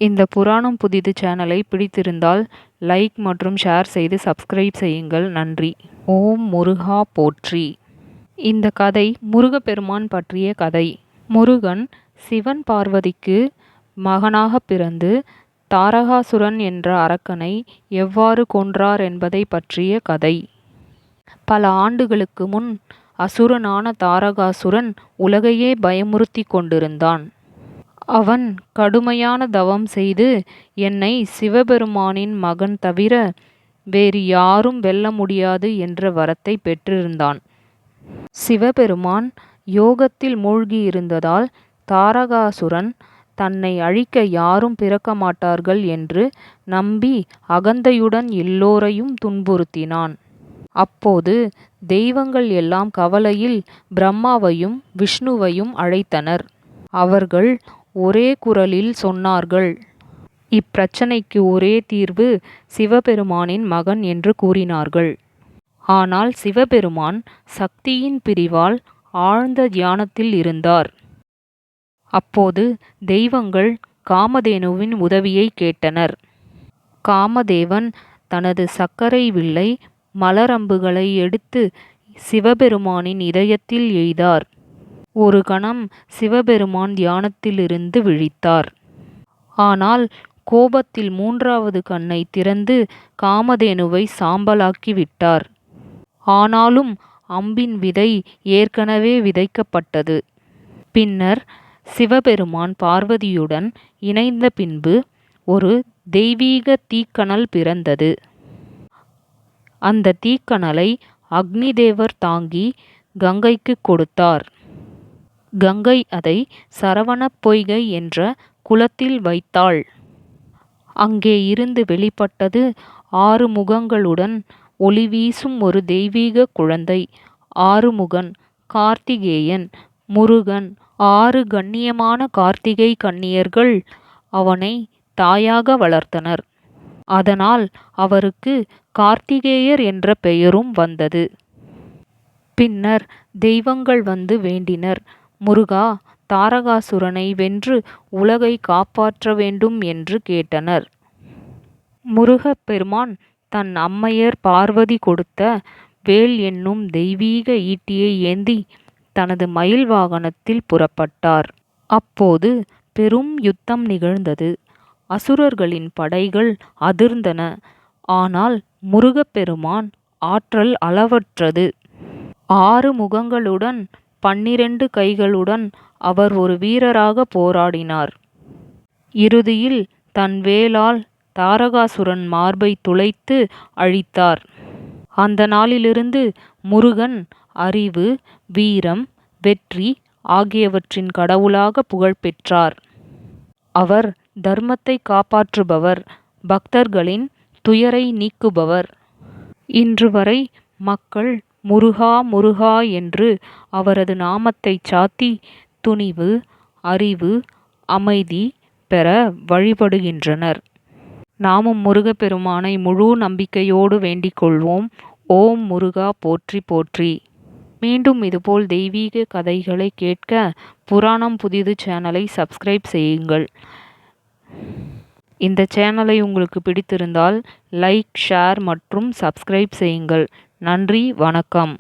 இந்த புராணம் புதிது சேனலை பிடித்திருந்தால் லைக் மற்றும் ஷேர் செய்து சப்ஸ்கிரைப் செய்யுங்கள். நன்றி. ஓம் முருகா போற்றி. இந்த கதை முருகப்பெருமான் பற்றிய கதை. முருகன் சிவன் பார்வதிக்கு மகனாக பிறந்து தாரகாசுரன் என்ற அரக்கனை எவ்வாறு கொன்றார் என்பதை பற்றிய கதை. பல ஆண்டுகளுக்கு முன் அசுரனான தாரகாசுரன் உலகையே பயமுறுத்தி கொண்டிருந்தான். அவன் கடுமையான தவம் செய்து என்னை சிவபெருமானின் மகன் தவிர வேறு யாரும் வெல்ல முடியாது என்ற வரத்தை பெற்றிருந்தான். சிவபெருமான் யோகத்தில் மூழ்கியிருந்ததால் தாரகாசுரன் தன்னை அழிக்க யாரும் பிறக்க மாட்டார்கள் என்று நம்பி அகந்தையுடன் எல்லோரையும் துன்புறுத்தினான். அப்போது தெய்வங்கள் எல்லாம் கவலையில் பிரம்மாவையும் விஷ்ணுவையும் அழைத்தனர். அவர்கள் ஒரே குரலில் சொன்னார்கள், இப்பிரச்சனைக்கு ஒரே தீர்வு சிவபெருமானின் மகன் என்று கூறினார்கள். ஆனால் சிவபெருமான் சக்தியின் பிரிவால் ஆழ்ந்த தியானத்தில் இருந்தார். அப்போது தெய்வங்கள் காமதேனுவின் உதவியை கேட்டனர். காமதேவன் தனது சர்க்கரை வில்லை மலரம்புகளை எடுத்து சிவபெருமானின் இதயத்தில் எய்தார். ஒரு கணம் சிவபெருமான் தியானத்திலிருந்து விழித்தார். ஆனால் கோபத்தில் மூன்றாவது கண்ணை திறந்து காமதேனுவை சாம்பலாக்கி விட்டார். ஆனாலும் அம்பின் விதை ஏற்கனவே விதைக்கப்பட்டது. பின்னர் சிவபெருமான் பார்வதியுடன் இணைந்த பின்பு ஒரு தெய்வீக தீக்கனல் பிறந்தது. அந்த தீக்கனலை அக்னிதேவர் தாங்கி கங்கைக்கு கொடுத்தார். கங்கை அதை சரவணப் பொய்கை என்ற குளத்தில் வைத்தாள். அங்கே இருந்து வெளிப்பட்டது 6 முகங்களுடன் ஒளி வீசும் ஒரு தெய்வீக குழந்தை. ஆறுமுகன், கார்த்திகேயன், முருகன். 6 கண்ணியமான கார்த்திகை கன்னியர்கள் அவனை தாயாக வளர்த்தனர். அதனால் அவருக்கு கார்த்திகேயர் என்ற பெயரும் வந்தது. பின்னர் தெய்வங்கள் வந்து வேண்டினர், முருகா, தாரகாசுரனை வென்று உலகை காப்பாற்ற வேண்டும் என்று கேட்டனர். முருகப்பெருமான் தன் அம்மையர் பார்வதி கொடுத்த வேல் என்னும் தெய்வீக ஈட்டியை ஏந்தி தனது மயில் வாகனத்தில் புறப்பட்டார். அப்போது பெரும் யுத்தம் நிகழ்ந்தது. அசுரர்களின் படைகள் அதிர்ந்தன. ஆனால் முருகப்பெருமான் ஆற்றல் அளவற்றது. 6 முகங்களுடன் 12 கைகளுடன் அவர் ஒரு வீரராக போராடினார். இறுதியில் தன் வேலால் தாரகாசுரன் மார்பை துளைத்து அழித்தார். அந்த நாளிலிருந்து முருகன் அறிவு, வீரம், வெற்றி ஆகியவற்றின் கடவுளாக புகழ் பெற்றார். அவர் தர்மத்தை காப்பாற்றுபவர், பக்தர்களின் துயரை நீக்குபவர். இன்று வரை மக்கள் முருகா முருகா என்று அவரது நாமத்தை சாத்தி துணிவு, அறிவு, அமைதி பெற வழிபடுகின்றனர். நாமும் முருகப்பெருமானை முழு நம்பிக்கையோடு வேண்டிக் கொள்வோம். ஓம் முருகா போற்றி போற்றி. மீண்டும் இதுபோல் தெய்வீக கதைகளை கேட்க புராணம் புதிது சேனலை சப்ஸ்கிரைப் செய்யுங்கள். இந்த சேனலை உங்களுக்கு பிடித்திருந்தால் லைக், ஷேர் மற்றும் சப்ஸ்கிரைப் செய்யுங்கள். நன்றி, வணக்கம்.